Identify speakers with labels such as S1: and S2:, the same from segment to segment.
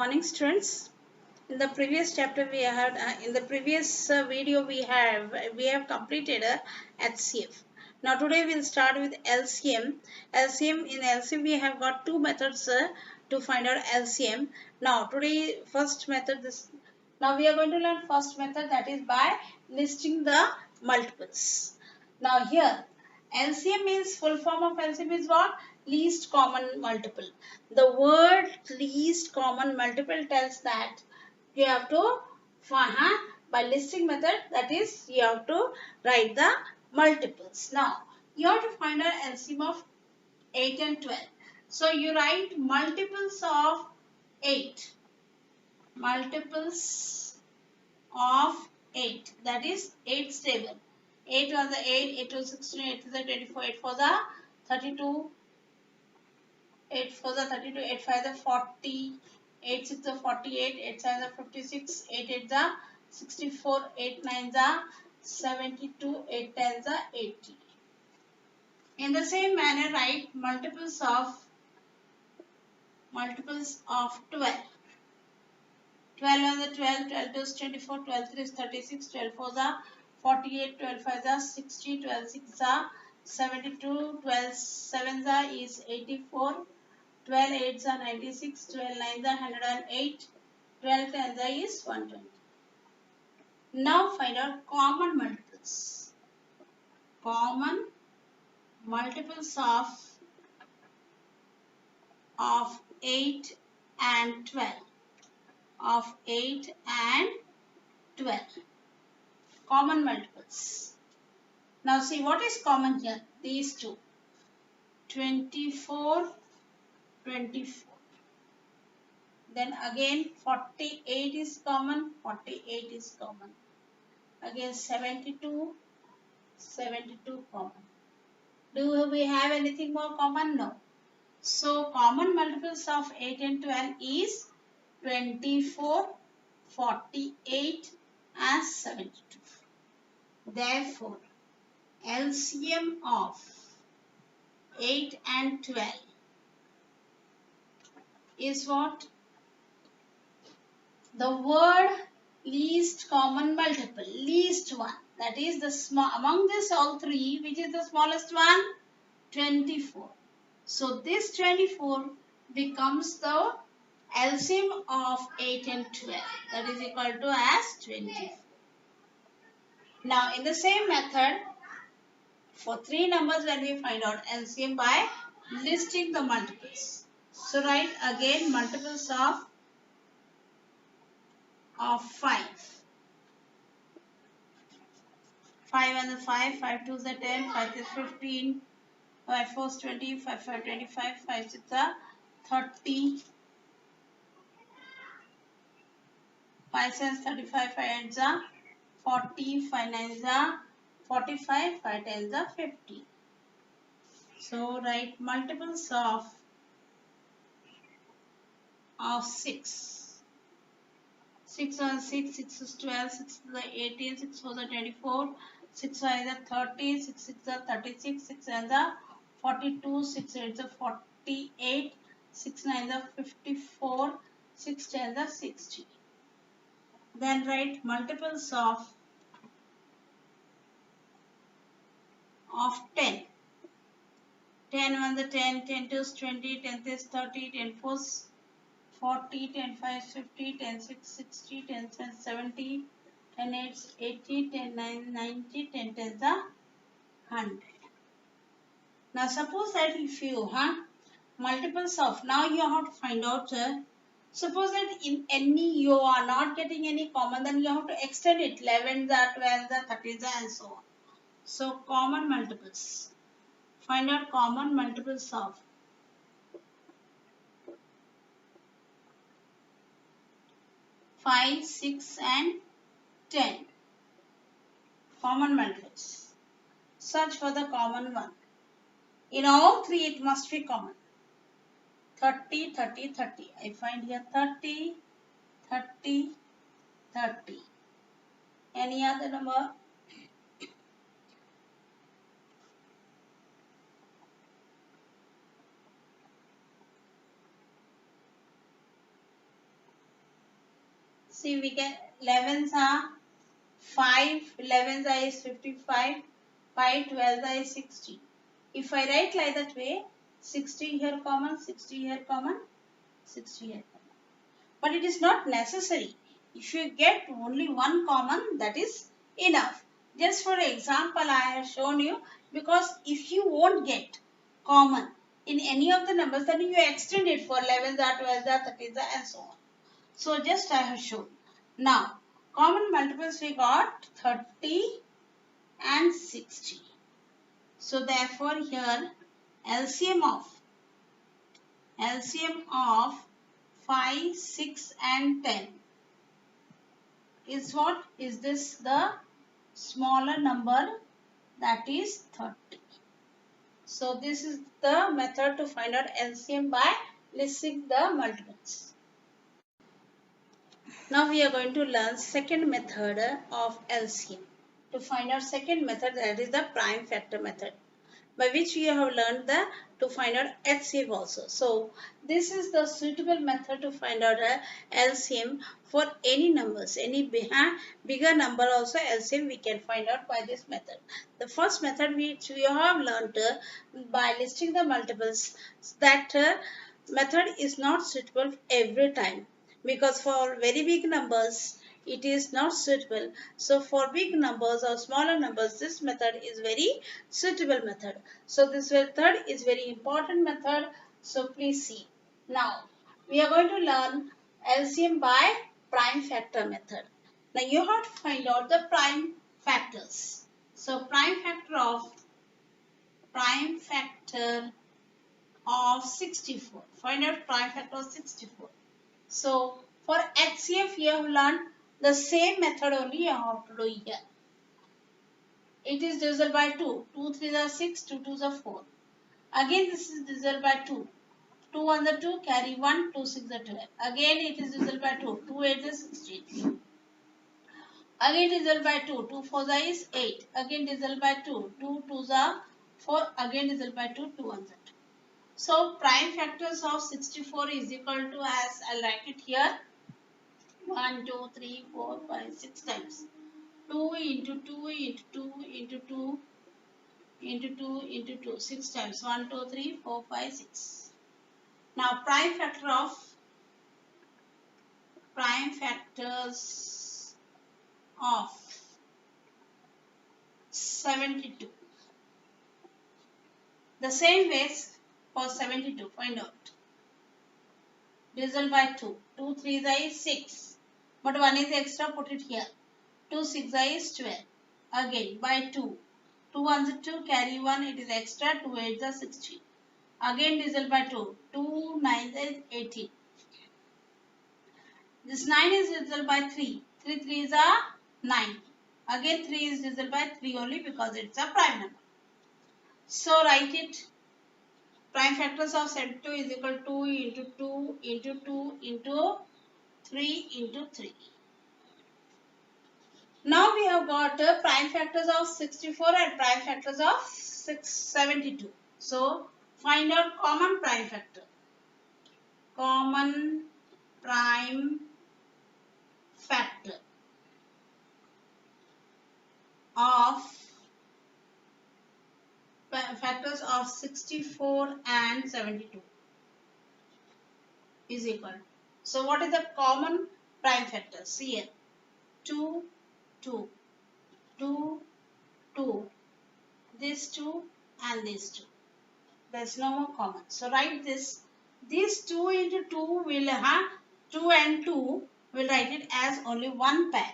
S1: morning, students. In the previous chapter we had in the previous video we have completed HCF. Now today we'll start with LCM. In LCM we have got two methods to find out LCM. Now today first method now we are going to learn first method, that is by listing the multiples. Now here LCM means, full form of LCM is what? Least common multiple. The word least common multiple tells that you have to find by listing method, that is you have to write the multiples. Now you have to find an LCM of 8 and 12. So you write multiples of 8. Multiples of 8, that is 8 stable. 8 was the 8, 8 was 16, 8 was the 24, 8 for the 32, 8 for the 32, 8 5 the 40, 8 6 the 48, 8 7 the 56, 8 8 the 64, 8 9 the 72, 8 10 the 80. In the same manner, write multiples of 12. 12 on the 12, 12 2 is 24, 12 3 is 36, 12 4 the 48, 12 5 the 60, 12 6 the 72, 12 7 the is 84, 12 8 is 96, 12 9 is 108, 12 10 is 120. Now find out common multiples. Common multiples of 8 and 12. Of 8 and 12. Common multiples. Now see what is common here. These two. 24, 24. Then again 48 is common. 48 is common. Again 72, 72 common. Do we have anything more common? No. So common multiples of 8 and 12 is 24, 48 and 72. Therefore, LCM of 8 and 12 is what? The word least common multiple, least one. That is the small, among this all three, which is the smallest one? 24. So this 24 becomes the LCM of 8 and 12. That is equal to as 24. Now in the same method, for three numbers when we find out LCM by listing the multiples. So write again multiples of 5. 5 and the 5, 5 2 is the 10, 5 is 15, 5 4 is 20, 5 5 25, 5 6 is 30, 5 7 35, 5 8 is 40, 5 9 is 45, 5 10 is 50. So write multiples of 6. 6 on 6, 6 is 12, 6 is 18, 6 4 is 24, 6 5 is 30, 6 6 is 36, 6 7 is 42, 6 8 is 48, 6 9 is 54, 6 10 is 60. Then write multiples of 10. 10 1 the 10, 10 2 is 20, 10 3 is 30, 10 4 is 40, 10 5 is 50, 10 6 60, 10 7 70, 10 8 is 80, 10 9 90, 10 10 is 100. Now suppose that if you multiples of, now you have to find out, suppose that in any you are not getting any common, then you have to extend it, 11, 12, 30 and so on. So common multiples. Find out common multiples of 5, 6 and 10. Common multiples. Search for the common one. In all three it must be common. 30, 30, 30. I find here 30, 30, 30. Any other number? see we can 11s are 5, 11s are is 55, 5, 12s are is 60. If I write like that way, 60 here common, 60 here common, 60 here common. But it is not necessary. If you get only one common, that is enough. Just for example, I have shown you, because if you won't get common in any of the numbers, then you extend it for 11s, 12s, 13s, and so on. So just I have shown. Now, common multiples we got 30 and 60. So therefore here LCM of 5, 6 and 10 is what? Is this the smaller number, that is 30. So this is the method to find out LCM by listing the multiples. Now we are going to learn second method of LCM. To find out second method, that is the prime factor method, by which we have learned to find out HCF also. So this is the suitable method to find out LCM for any numbers, any bigger number also LCM we can find out by this method. The first method which we have learned by listing the multiples, that method is not suitable every time, because for very big numbers it is not suitable. So for big numbers or smaller numbers, this method is very suitable method. So this method is very important method. So please see. Now we are going to learn LCM by prime factor method. Now you have to find out the prime factors. So prime factor of 64. Find out prime factor of 64. So for HCF you have learned the same method only you have to do here. It is divisible by 2. 2 3s are 6, 2 2s are 4. Again this is divisible by 2. 2 1s are 2, carry 1, 2 6s are 12. Again it is divisible by 2. 2 8s are 16. Again divisible by 2. 2 4s is 8. Again divisible by 2. 2 2s are 4. Again divisible by 2. 2 1s are 2. So prime factors of 64 is equal to, as I'll write it here, 1 2 3 4 5 6 times. 2 into 2 into 2 into 2 into 2 into 2, 6 times. 1 2 3 4 5 6. Now prime factors of 72. The same ways for 72. Find out. Divisible by 2. 2 3s is 6. But 1 is extra, put it here. 2 6 is 12. Again by 2. 2 1s are 2, carry 1, it is extra, 2 8s are 16. Again divisible by 2. 2 9s is 18. This 9 is divisible by 3. 3 3s are 9. Again 3 is divisible by 3 only because it's a prime number. So write it. Prime factors of 72 is equal to 2 into 2 into 2 into 3 into 3. Now we have got prime factors of 64 and prime factors of 72. So find out common prime factor. Common prime factor of factors of 64 and 72 is equal. So what is the common prime factors? See here. 2, 2, 2, 2, these 2 and these 2. There is no more common. So write this. These 2 into 2 will have 2 and 2 will write it as only one pair.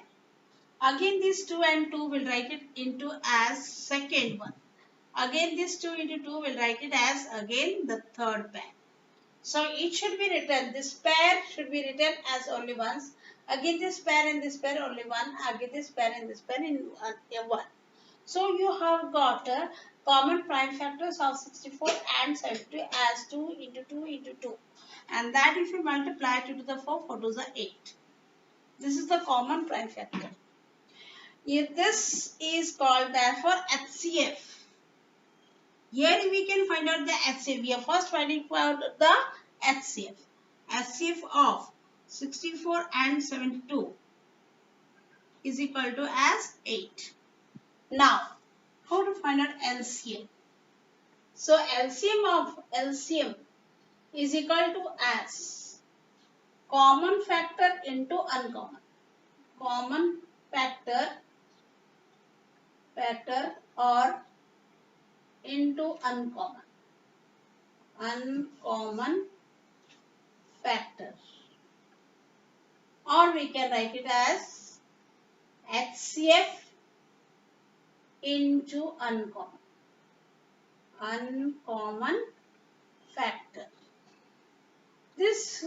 S1: Again this 2 and 2 will write it into as second one. Again this 2 into 2 will write it as again the third pair. So it should be written, this pair should be written as only once. Again this pair and this pair only one. Again this pair and this pair in one. So you have got common prime factors of 64 and 72 as 2 into 2 into 2. And that if you multiply 2 to the 4, 4 to the 8. This is the common prime factor. If this is called therefore HCF. Here we can find out the HCF. We are first finding out the HCF. HCF of 64 and 72 is equal to as 8. Now, how to find out LCM? So LCM of LCM is equal to as common factor into uncommon. Common factor or into uncommon. Uncommon factor. Or we can write it as HCF into uncommon. Uncommon factor. This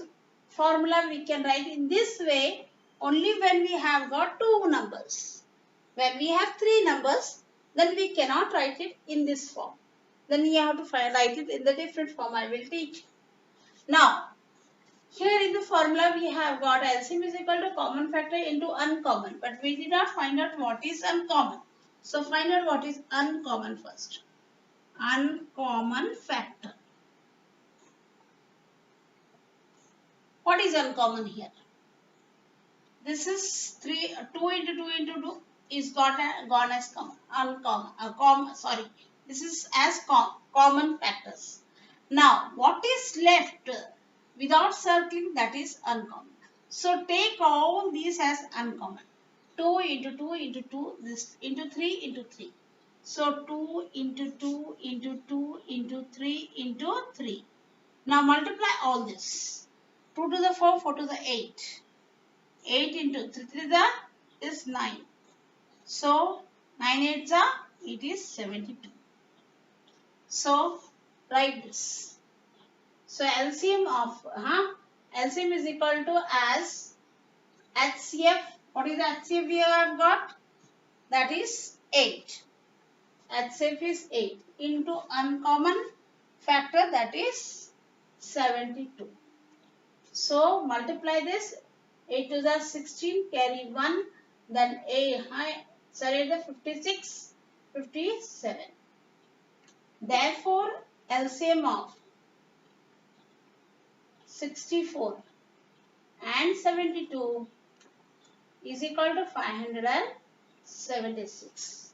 S1: formula we can write in this way only when we have got two numbers. When we have three numbers, then we cannot write it in this form. Then we have to write it in the different form. I will teach. Now, here in the formula we have got LCM is equal to common factor into uncommon. But we did not find out what is uncommon. So find out what is uncommon first. Uncommon factor. What is uncommon here? This is 2 into 2 into 2 is gone as uncommon. This is as common factors. Now, what is left without circling, that is uncommon. So, take all these as uncommon. 2 into 2 into 2, this into 3 into 3. So, 2 into 2 into 2 into 3 into 3. Now, multiply all this. 2 to the 4, 4 to the 8. 8 into 3 to the is 9. So, 9 8s are, it is 72. So, write this. So, LCM is equal to as HCF. What is HCF we have got? That is 8. HCF is 8 into uncommon factor, that is 72. So, multiply this. 8 to the 16, carry 1, then the 56, 57. Therefore, LCM of 64 and 72 is equal to 576.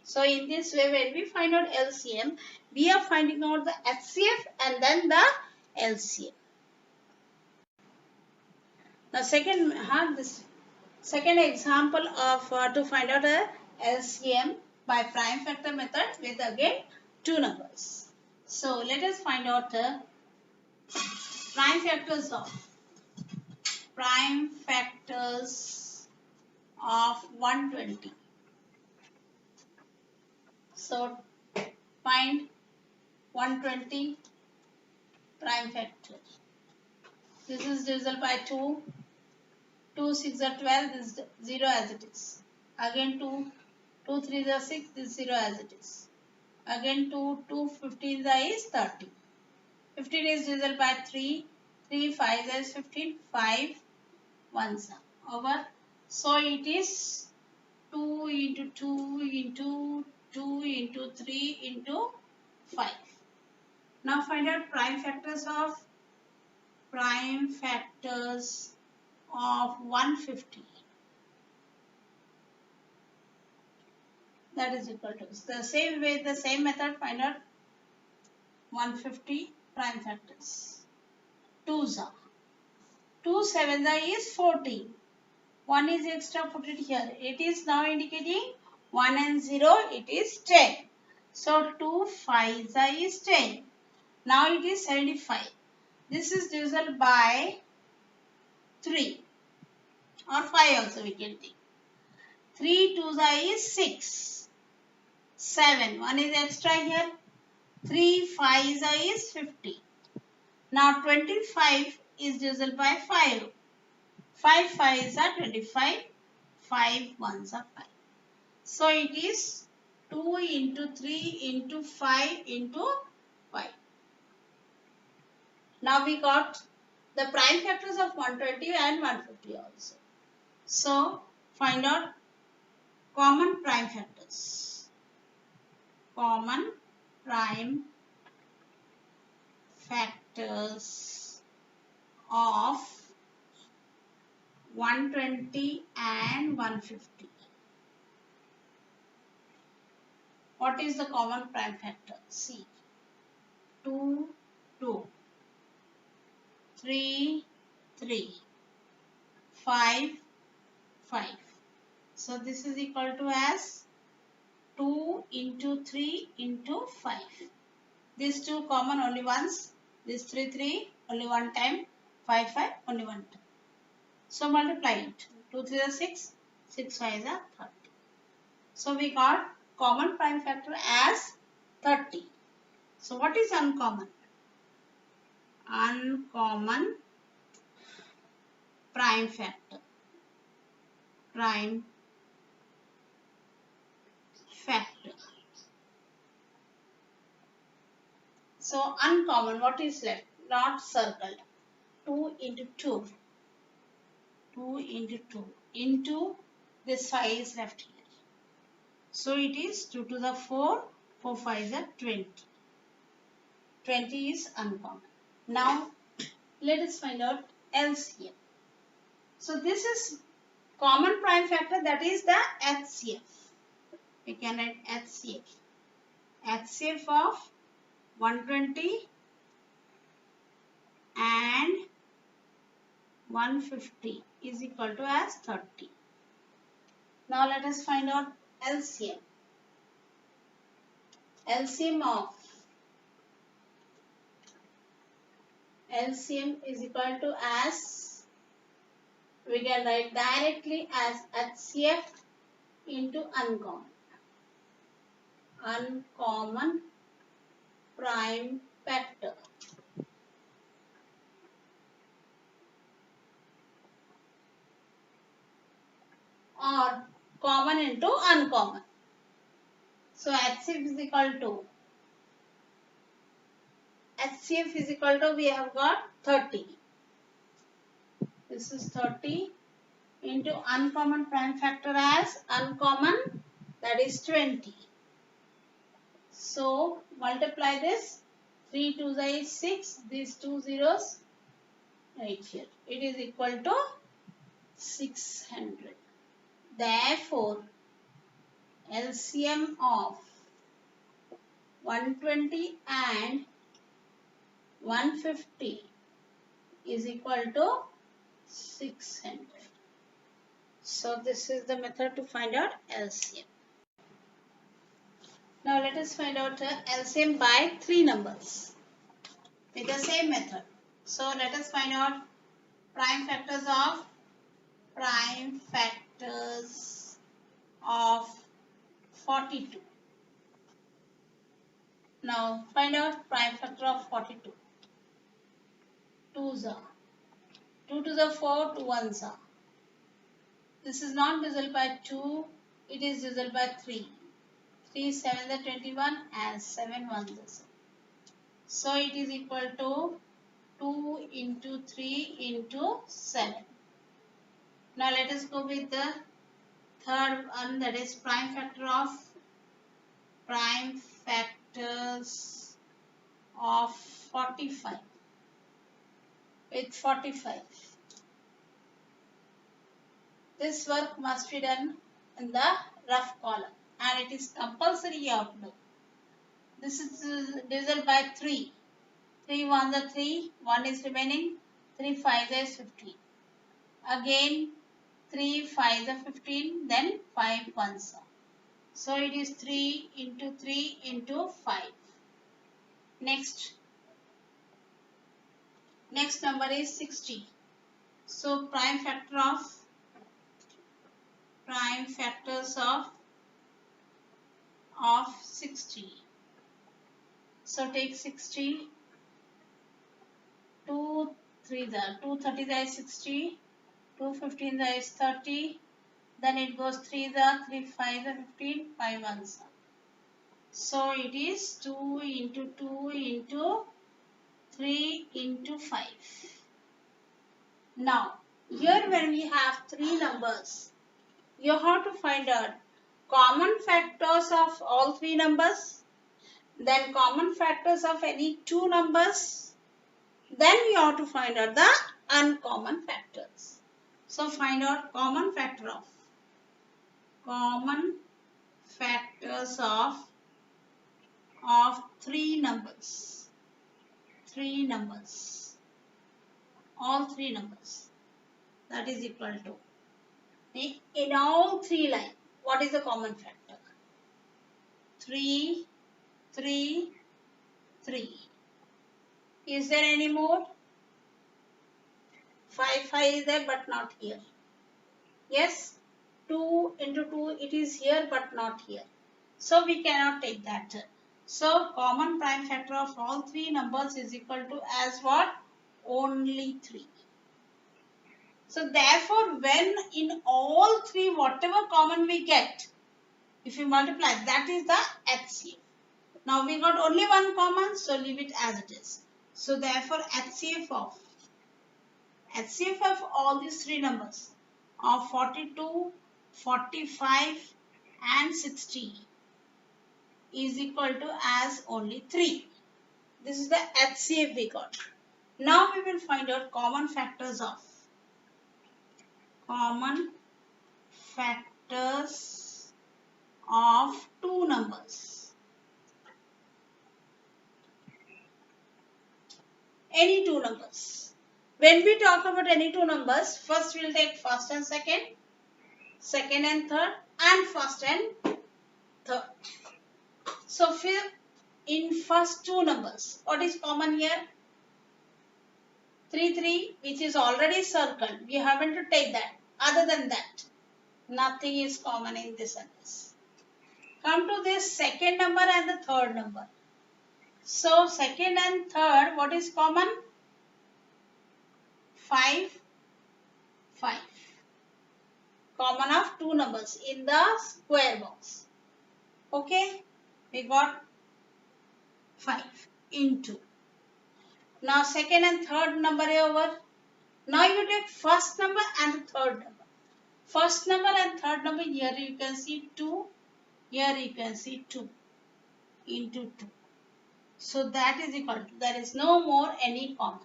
S1: So, in this way, when we find out LCM, we are finding out the HCF and then the LCM. Now, this second example of to find out a LCM by prime factor method with again two numbers. So, let us find out the prime factors of 120. So, find 120 prime factor. This is divisible by 2. 2 6 are 12, this is 0 as it is. Again 2 3 are 6, this is 0 as it is. Again 2 15 is 30. 15 is divisible by 3, 3 5 is 15, 5 1s over. So it is 2 into 2 into 2 into 3 into 5. Now find out prime factors of 150. That is equal to the same way, the same method, find out 150 prime factors. 2s are 2 7s is 14. 1 is extra, put it here. It is now indicating 1 and 0, it is 10. So 2 5s is 10. Now it is 75. This is divisible by 3 or 5 also we can take. 3 2s is 6. 7. 1 is extra here. 3 5s is 50. Now 25 is divisible by 5. 5 5s are 25. 5 1s are 5. So it is 2 into 3 into 5 into 5. Now we got the prime factors of 120 and 150 also. So find out common prime factors. Common prime factors of 120 and 150. What is the common prime factor? See, 2, 2, 3, 3, 5, 5. So this is equal to as 2 into 3 into 5. These two common only once. This 3, 3 only one time. 5, 5 only one time. So multiply it. 2, 3 is 6. 6, 5 is 30. So we got common prime factor as 30. So what is uncommon? Uncommon prime factor. Prime factor. So uncommon, what is left? Not circled. 2 into 2. 2 into 2 into this 5 is left here. So it is 2 to the 4. 4, 5 is 20. 20 is uncommon. Now let us find out LCM. So this is common prime factor, that is the HCF. We can write HCF. HCF of 120 and 150 is equal to as 30. Now let us find out LCM. LCM is equal to as, we can write directly as HCF into uncommon. Uncommon prime factor. Or common into uncommon. So HCF is equal to, we have got 30. This is 30 into uncommon prime factor as uncommon, that is 20. So multiply this. 3 2 is 6. These two zeros right here. It is equal to 600. Therefore, LCM of 120 and 150 is equal to 600. So this is the method to find out LCM. Now let us find out LCM by 3 numbers with the same method. So let us find out prime factors of 42. Now find out prime factor of 42. 2s are 2 to the 4, 2 1s are. This is not divisible by 2, it is divisible by 3. 3 7 the 21 and 7 1s. So it is equal to 2 into 3 into 7. Now let us go with the third one, that is prime factors of 45. With 45. This work must be done in the rough column and it is compulsory you have to do. This is divisible by 3. 3 1s are 3, 1 is remaining, 3 5s is 15. Again 3 5s are 15, then 5 1s are. So it is 3 into 3 into 5. Next number is 60. So prime factors of 60. So take 60. 2 3s are 2 30s is 60. 2 15s is 30. Then it goes 3s are 3 5s are 15. 5 1s are. So it is 2 into 2 into 3 into 5. Now, here when we have 3 numbers, you have to find out common factors of all 3 numbers, then common factors of any 2 numbers, then we have to find out the uncommon factors. So find out common factors of three numbers. All three numbers. That is equal to, in all three lines, what is the common factor? 3, 3, 3. Is there any more? 5 is there but not here. Yes, 2 into 2 it is here but not here. So we cannot take that. So common prime factor of all three numbers is equal to as what? Only 3. So therefore when in all three whatever common we get, if you multiply, that is the HCF. Now we got only one common, so leave it as it is. So therefore HCF of all these three numbers of 42, 45 and 60 is equal to as only 3. This is the HCF we got. Now we will find out common factors of two numbers. Any two numbers. When we talk about any two numbers, first we will take first and second, second and third, and first and third. So in first two numbers, what is common here? 3, 3, which is already circled. We haven't to take that. Other than that, nothing is common in this and this. Come to this second number and the third number. So second and third, what is common? 5, 5. Common of two numbers in the square box. Okay, we got 5 into. Now second and third number over. Now you take first number and the third number. First number and third number, here you can see 2, here you can see 2 into 2. So that is equal to, there is no more any common.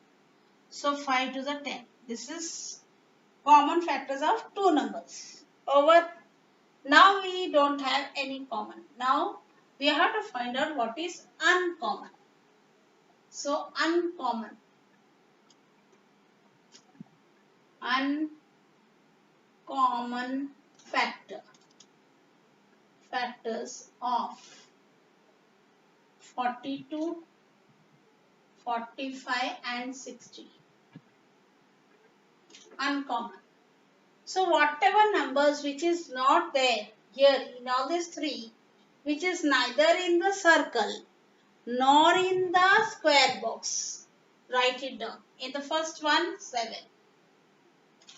S1: So 5 to the 10. This is common factors of two numbers. Over. Now we don't have any common. Now we have to find out what is uncommon. So uncommon factors of 42, 45 and 60. Uncommon. So whatever numbers which is not there here in all these three, which is neither in the circle nor in the square box, write it down. In the first one, 7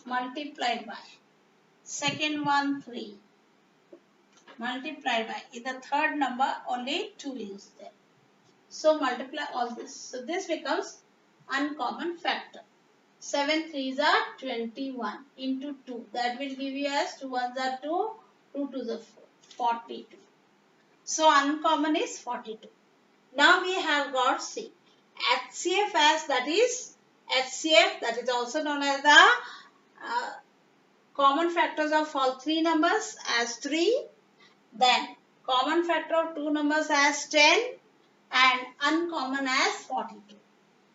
S1: multiplied by, second one 3 multiplied by, in the third number only 2 is there. So multiply all this. So this becomes uncommon factor. 7 3s are 21 into 2. That will give you as 2 1s are 2, 2 2s are 4, 42. So uncommon is 42. Now we have got C. HCF as that is HCF, that is also known as the common factors of all three numbers as 3. Then common factor of two numbers as 10 and uncommon as 42.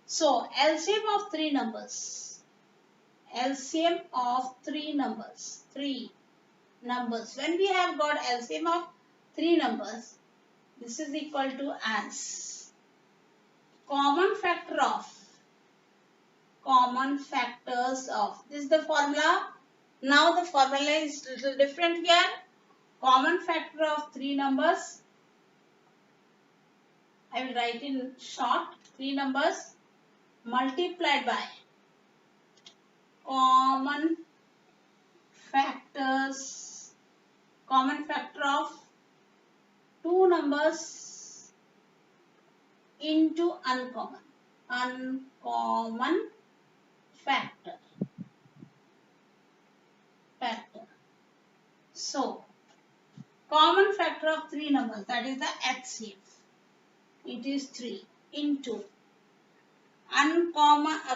S1: So LCM of three numbers. LCM of three numbers. When we have got LCM of three numbers, this is equal to as common factors of. This is the formula. Now the formula is little different here. Common factor of three numbers. I will write in short. Three numbers multiplied by common factor of two numbers into uncommon factor. So common factor of three numbers, that is the HCF. It is 3 into a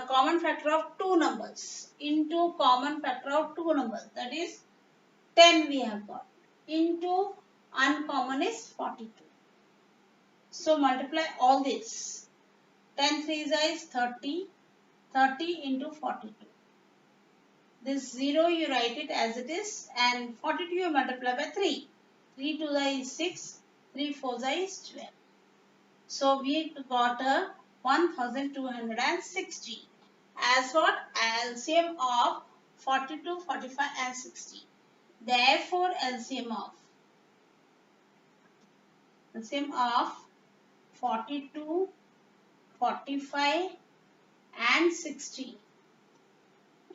S1: common factor of two numbers into common factor of two numbers, that is 10 we have got, into uncommon is 42. So multiply all this. 10 3 is 30, 30 into 42. This 0 you write it as it is, and 42 you multiply by 3. 3 2 is 6, 3 4 is 12. So we got a 1260 as what? LCM of 42, 45 and 60. Therefore LCM of 42, 45 and 60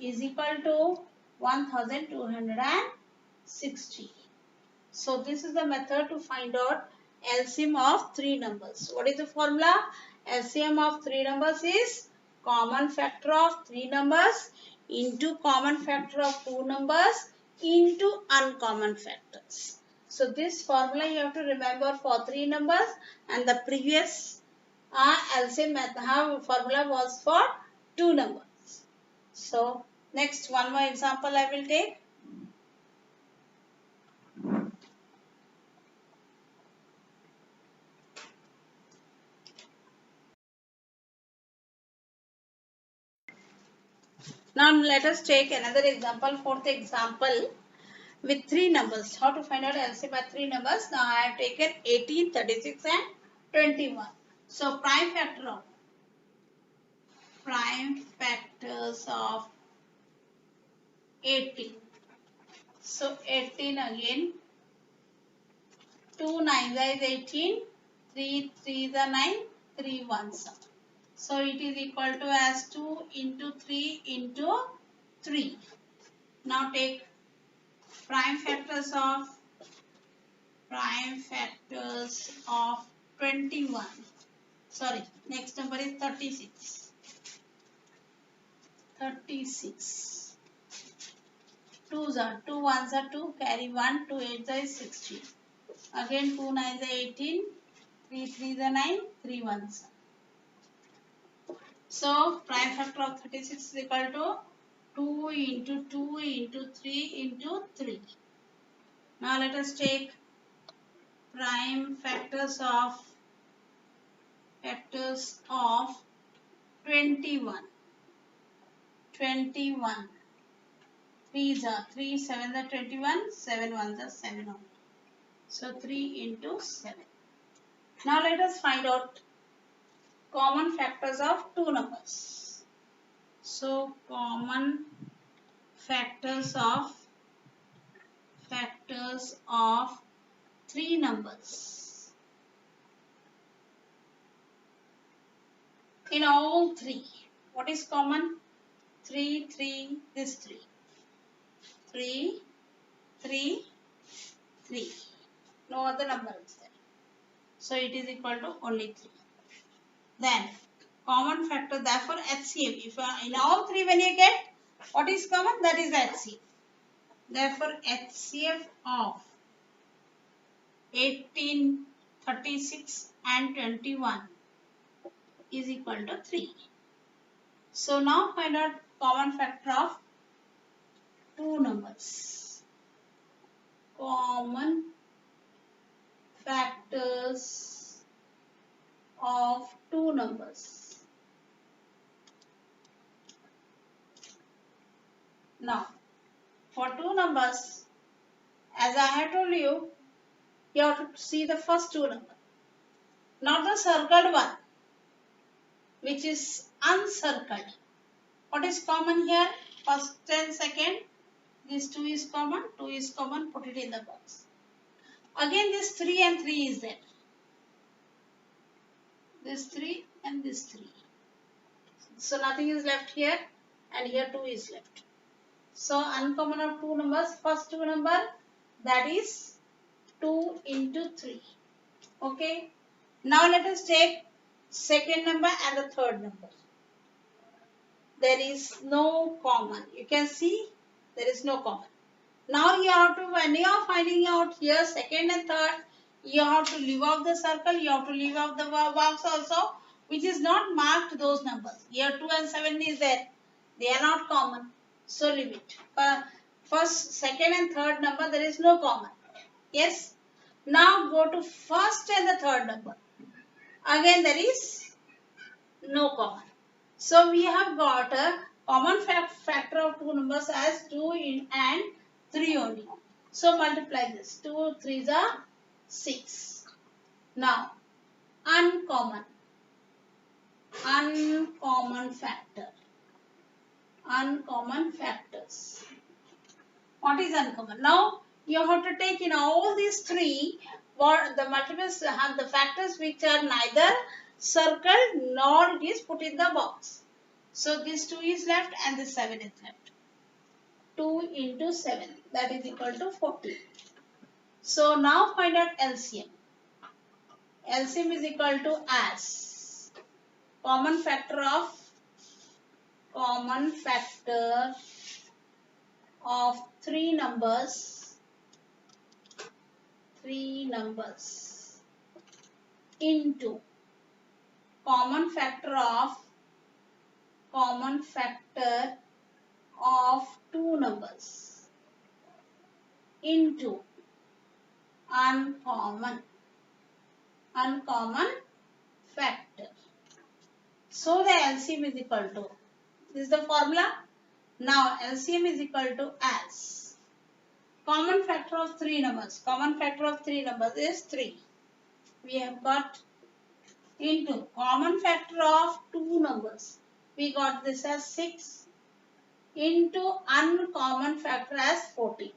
S1: is equal to 1260. So this is the method to find out LCM of three numbers. What is the formula? LCM of three numbers is common factor of three numbers into common factor of two numbers into uncommon factors. So this formula you have to remember for three numbers, and the previous LCM method formula was for two numbers. So next one more example I will take. Now let us take another example, fourth example with three numbers. How to find out LCM by three numbers? Now I have taken 18, 36 and 21. So prime factors of 18. So 18 again, 2 9 is 18, 3 3 is 9, 3 1s. So it is equal to as 2 into 3 into 3. Now take prime factors of 21. Sorry, next number is 36. 36. 2s are 2 1s are 2, carry 1, 2 8s is 16. Again 2 9s are 18, 3 3s are 9, 3 1s. So prime factor of 36 is equal to 2 into 2 into 3 into 3. Now let us take prime factors of 21. 21. 3s are 3 7s are 21, 7 1s are 7 only. So 3 into 7. Now let us find out common factors of two numbers. So common factors of three numbers. In all three, what is common? 3 3, this 3. 3 3 3. No other number is there. So it is equal to only 3. Then common factor, therefore HCF. If in all three when you get what is common, that is HCF. Therefore HCF of 18, 36 and 21 is equal to 3. So now find out common factor of two numbers. Common factors of two numbers. Now for two numbers, as I have told you, you have to see the first two numbers, not the circled one, which is uncircled. What is common here? First and second, this 2 is common, 2 is common, put it in the box. Again this 3 and 3 is there. This 3 and this 3. So nothing is left here, and here 2 is left. So uncommon of two numbers, first two number, that is 2 into 3. Okay. Now let us take second number and the third number. There is no common. You can see there is no common. Now you have to, when you are finding out here second and third, you have to leave out the circle, you have to leave out the box also. which is not marked those numbers. Here 2 and 7 is there. They are not common. So leave it. First, second and third number there is no common. Yes. Now go to first and the third number. Again there is no common. So we have got a common factor of two numbers as 2 and 3 only. So multiply this. 2 3s are 6. Now uncommon factor. Uncommon factors. What is uncommon? Now you have to take in all these three what the multiples have the factors which are neither circled nor it is put in the box. So this 2 is left and this 7 is left. 2 into 7, that is equal to 40. So now find out LCM. LCM is equal to as common factor of three numbers into common factor of two numbers into uncommon factor. So the LCM is equal to, this is the formula. Now LCM is equal to as common factor of three numbers. Common factor of three numbers is 3. We have got into common factor of two numbers. We got this as 6 into uncommon factor as 14.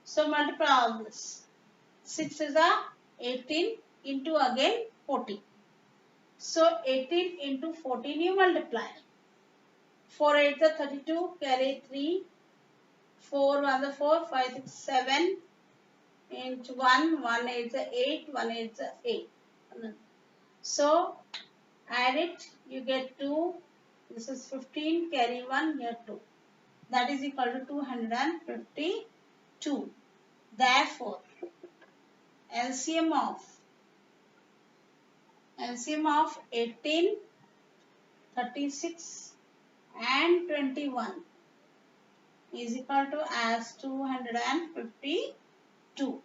S1: So multiply all this. 6 is a 18 into again 14. So 18 into 14 you multiply. 4 8 is 32, carry 3. 4 1 is 4, 5 6 7 into 1, 1 8 is 8, 1 8 is 8. So add it, you get 2. This is 15, carry 1, here 2. That is equal to 252. Therefore, LCM of 18, 36 and 21 is equal to as 252.